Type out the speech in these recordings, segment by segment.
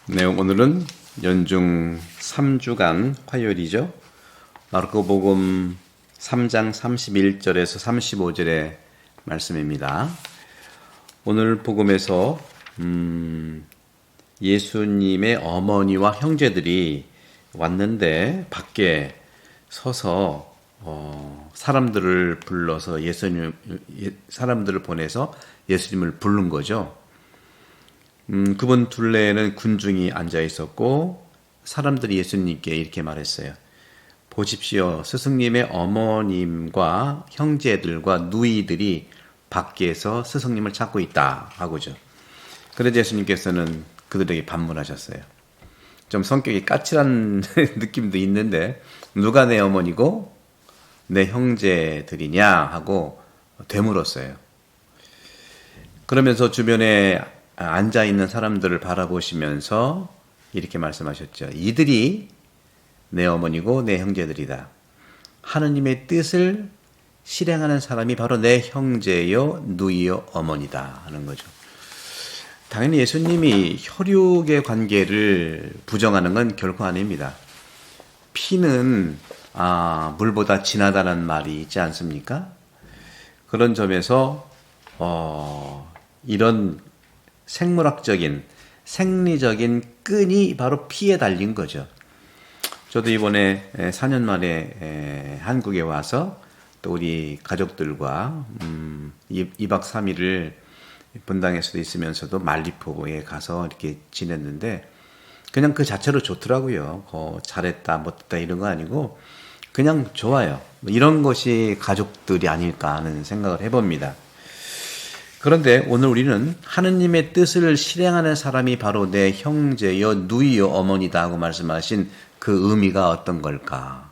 네, 오늘은 연중 3주간 화요일이죠. 마르코복음 3장 31절에서 35절의 말씀입니다. 오늘 복음에서 예수님의 어머니와 형제들이 왔는데 밖에 서서 사람들을 불러서 사람들을 보내서 예수님을 부른 거죠. 그분 둘레에는 군중이 앉아 있었고 사람들이 예수님께 이렇게 말했어요. 보십시오. 스승님의 어머님과 형제들과 누이들이 밖에서 스승님을 찾고 있다 하고죠. 그래서 예수님께서는 그들에게 반문하셨어요. 좀 성격이 까칠한 느낌도 있는데 누가 내 어머니고 내 형제들이냐 하고 되물었어요. 그러면서 주변에 앉아있는 사람들을 바라보시면서 이렇게 말씀하셨죠. 이들이 내 어머니고 내 형제들이다. 하느님의 뜻을 실행하는 사람이 바로 내 형제요 누이요 어머니다 하는 거죠. 당연히 예수님이 혈육의 관계를 부정하는 건 결코 아닙니다. 피는 물보다 진하다는 말이 있지 않습니까? 그런 점에서 이런 생물학적인 생리적인 끈이 바로 피에 달린 거죠. 저도 이번에 4년 만에 한국에 와서 또 우리 가족들과 2박 3일을 본당에서도 있으면서도 말리포에 가서 이렇게 지냈는데 그냥 그 자체로 좋더라고요. 잘했다 못했다 이런 거 아니고 그냥 좋아요. 이런 것이 가족들이 아닐까 하는 생각을 해봅니다. 그런데 오늘 우리는 하느님의 뜻을 실행하는 사람이 바로 내 형제요 누이요 어머니다 하고 말씀하신 그 의미가 어떤 걸까?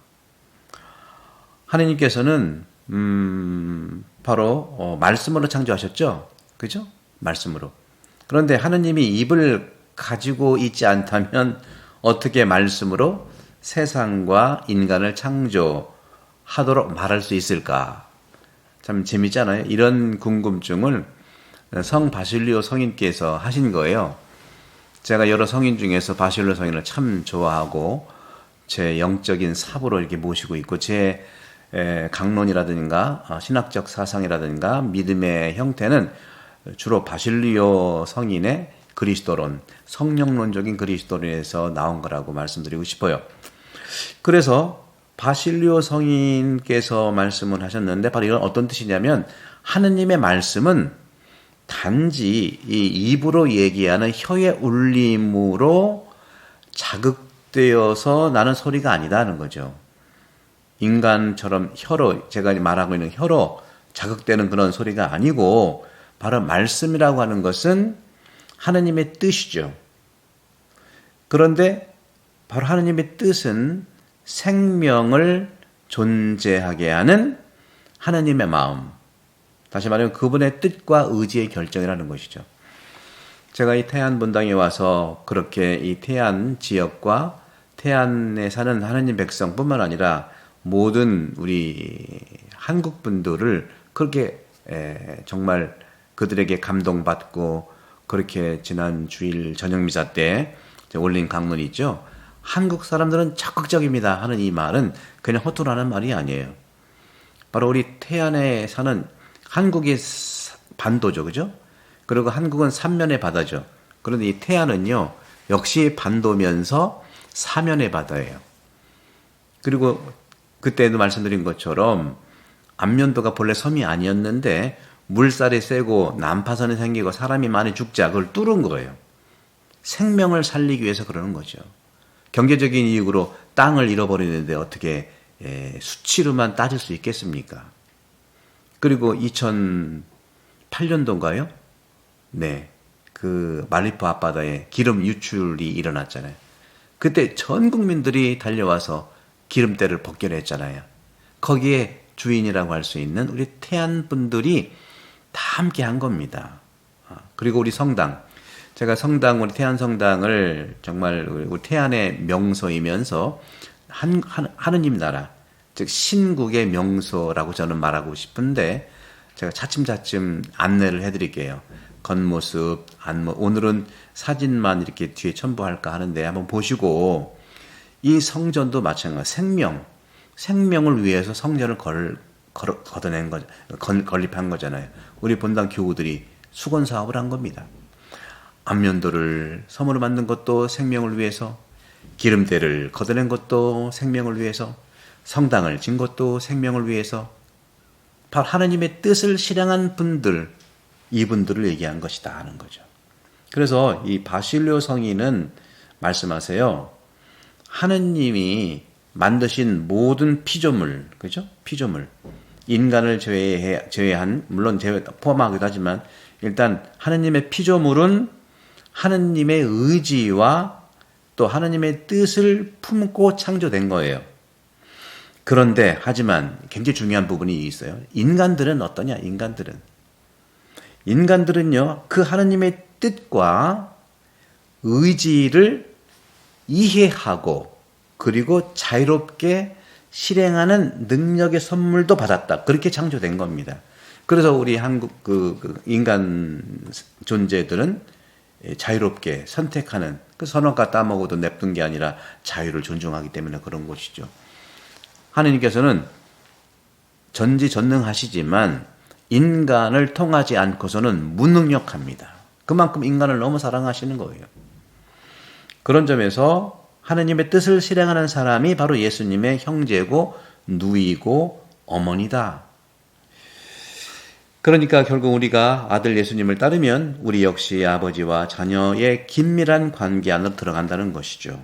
하느님께서는 바로 말씀으로 창조하셨죠? 그죠? 말씀으로. 그런데 하느님이 입을 가지고 있지 않다면 어떻게 말씀으로 세상과 인간을 창조하도록 말할 수 있을까? 참 재밌잖아요. 이런 궁금증을 성 바실리오 성인께서 하신 거예요. 제가 여러 성인 중에서 바실리오 성인을 참 좋아하고 제 영적인 사부로 이렇게 모시고 있고 제 강론이라든가 신학적 사상이라든가 믿음의 형태는 주로 바실리오 성인의 그리스도론, 성령론적인 그리스도론에서 나온 거라고 말씀드리고 싶어요. 그래서 바실리오 성인께서 말씀을 하셨는데 바로 이건 어떤 뜻이냐면 하느님의 말씀은 단지 이 입으로 얘기하는 혀의 울림으로 자극되어서 나는 소리가 아니다는 거죠. 인간처럼 혀로 제가 말하고 있는 혀로 자극되는 그런 소리가 아니고 바로 말씀이라고 하는 것은 하느님의 뜻이죠. 그런데 바로 하느님의 뜻은 생명을 존재하게 하는 하느님의 마음. 다시 말하면 그분의 뜻과 의지의 결정이라는 것이죠. 제가 이 태안 본당에 와서 그렇게 이 태안 지역과 태안에 사는 하느님 백성뿐만 아니라 모든 우리 한국 분들을 그렇게 정말 그들에게 감동받고 그렇게 지난 주일 저녁미사 때 올린 강론이 있죠. 한국 사람들은 적극적입니다 하는 이 말은 그냥 허투루하는 말이 아니에요. 바로 우리 태안에 사는 한국이 반도죠, 그죠? 그리고 한국은 삼면의 바다죠. 그런데 이 태안은요, 역시 반도면서 사면의 바다예요. 그리고 그때도 말씀드린 것처럼 안면도가 본래 섬이 아니었는데 물살이 세고 난파선이 생기고 사람이 많이 죽자 그걸 뚫은 거예요. 생명을 살리기 위해서 그러는 거죠. 경제적인 이유로 땅을 잃어버리는데 어떻게 수치로만 따질 수 있겠습니까? 그리고 2008년도인가요? 네. 그 말리포 앞바다에 기름 유출이 일어났잖아요. 그때 전 국민들이 달려와서 기름때를 벗겨냈잖아요. 거기에 주인이라고 할 수 있는 우리 태안 분들이 다 함께 한 겁니다. 그리고 우리 성당. 제가 우리 태안 성당을 정말 우리 태안의 명소이면서 하느님 나라, 즉 신국의 명소라고 저는 말하고 싶은데 제가 차츰차츰 안내를 해드릴게요. 겉모습, 오늘은 사진만 이렇게 뒤에 첨부할까 하는데 한번 보시고, 이 성전도 마찬가지, 생명을 위해서 성전을 걷어낸 거, 건립한 거잖아요. 우리 본당 교우들이 수건 사업을 한 겁니다. 안면도를 섬으로 만든 것도 생명을 위해서, 기름대를 걷어낸 것도 생명을 위해서, 성당을 진 것도 생명을 위해서, 바로 하나님의 뜻을 실행한 분들, 이분들을 얘기한 것이다 하는 거죠. 그래서 이 바실료 성인은 말씀하세요. 하느님이 만드신 모든 피조물, 그죠? 피조물. 인간을 제외한, 물론 포함하기도 하지만, 일단 하느님의 피조물은 하느님의 의지와 또 하느님의 뜻을 품고 창조된 거예요. 그런데, 하지만 굉장히 중요한 부분이 있어요. 인간들은 어떠냐? 인간들은요, 그 하느님의 뜻과 의지를 이해하고 그리고 자유롭게 실행하는 능력의 선물도 받았다. 그렇게 창조된 겁니다. 그래서 우리 한국 인간 존재들은 자유롭게 선택하는, 그 선악과 따먹어도 냅둔 게 아니라 자유를 존중하기 때문에 그런 것이죠. 하느님께서는 전지전능하시지만 인간을 통하지 않고서는 무능력합니다. 그만큼 인간을 너무 사랑하시는 거예요. 그런 점에서 하느님의 뜻을 실행하는 사람이 바로 예수님의 형제고 누이고 어머니다. 그러니까 결국 우리가 아들 예수님을 따르면 우리 역시 아버지와 자녀의 긴밀한 관계 안으로 들어간다는 것이죠.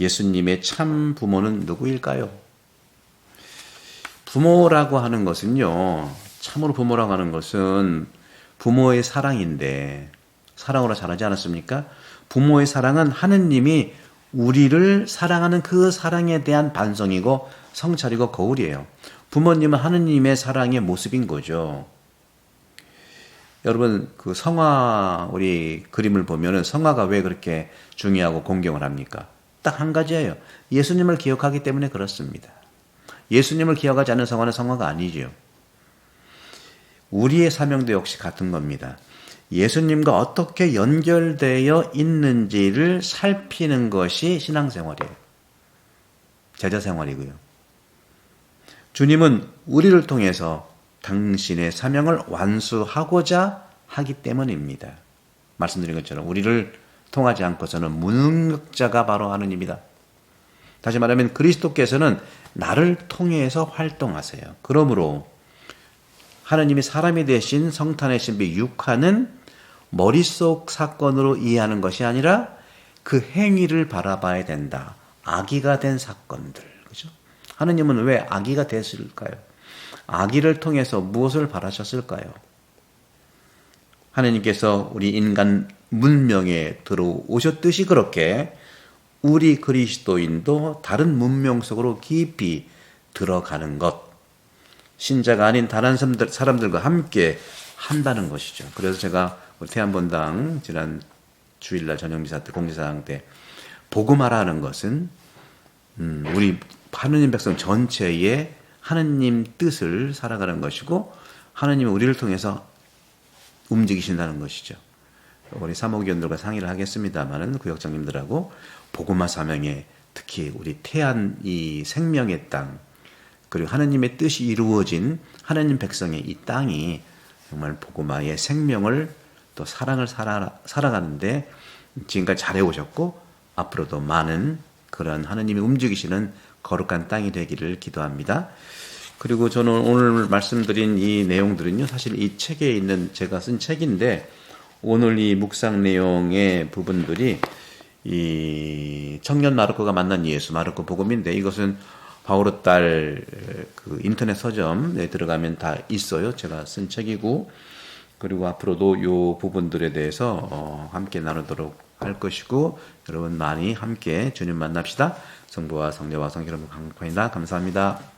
예수님의 참 부모는 누구일까요? 부모라고 하는 것은요, 참으로 부모라고 하는 것은 부모의 사랑인데, 사랑으로 자라지 않았습니까? 부모의 사랑은 하느님이 우리를 사랑하는 그 사랑에 대한 반성이고 성찰이고 거울이에요. 부모님은 하느님의 사랑의 모습인 거죠. 여러분, 그 성화, 우리 그림을 보면은 성화가 왜 그렇게 중요하고 공경을 합니까? 딱 한 가지예요. 예수님을 기억하기 때문에 그렇습니다. 예수님을 기억하지 않는 성화는 성화가 아니죠. 우리의 사명도 역시 같은 겁니다. 예수님과 어떻게 연결되어 있는지를 살피는 것이 신앙생활이에요. 제자생활이고요. 주님은 우리를 통해서 당신의 사명을 완수하고자 하기 때문입니다. 말씀드린 것처럼 우리를 통하지 않고서는 무능력자가 바로 하느님이다. 다시 말하면 그리스도께서는 나를 통해서 활동하세요. 그러므로 하느님이 사람이 되신 성탄의 신비 육화는 머릿속 사건으로 이해하는 것이 아니라 그 행위를 바라봐야 된다. 아기가 된 사건들. 그죠? 하느님은 왜 아기가 됐을까요? 아기를 통해서 무엇을 바라셨을까요? 하느님께서 우리 인간 문명에 들어오셨듯이 그렇게 우리 그리스도인도 다른 문명 속으로 깊이 들어가는 것, 신자가 아닌 다른 사람들과 함께 한다는 것이죠. 그래서 제가 태안본당 지난 주일날 저녁미사 때 공지사항 때 복음하라 하는 것은 우리 하느님 백성 전체의 하느님 뜻을 살아가는 것이고 하느님이 우리를 통해서 움직이신다는 것이죠. 우리 사목위원들과 상의를 하겠습니다마는 구역장님들하고 복음화 사명에 특히 우리 태안 이 생명의 땅 그리고 하느님의 뜻이 이루어진 하느님 백성의 이 땅이 정말 복음화의 생명을 또 사랑을 살아가는데 지금까지 잘해오셨고 앞으로도 많은 그런 하느님이 움직이시는 거룩한 땅이 되기를 기도합니다. 그리고 저는 오늘 말씀드린 이 내용들은요, 사실 이 책에 있는 제가 쓴 책인데 오늘 이 묵상 내용의 부분들이 이 청년 마르코가 만난 예수 마르코 복음인데 이것은 바오로 딸 그 인터넷 서점에 들어가면 다 있어요. 제가 쓴 책이고 그리고 앞으로도 이 부분들에 대해서 함께 나누도록 할 것이고 여러분 많이 함께 주님 만납시다. 성부와 성자와 성령 여러분 강력합니다. 감사합니다.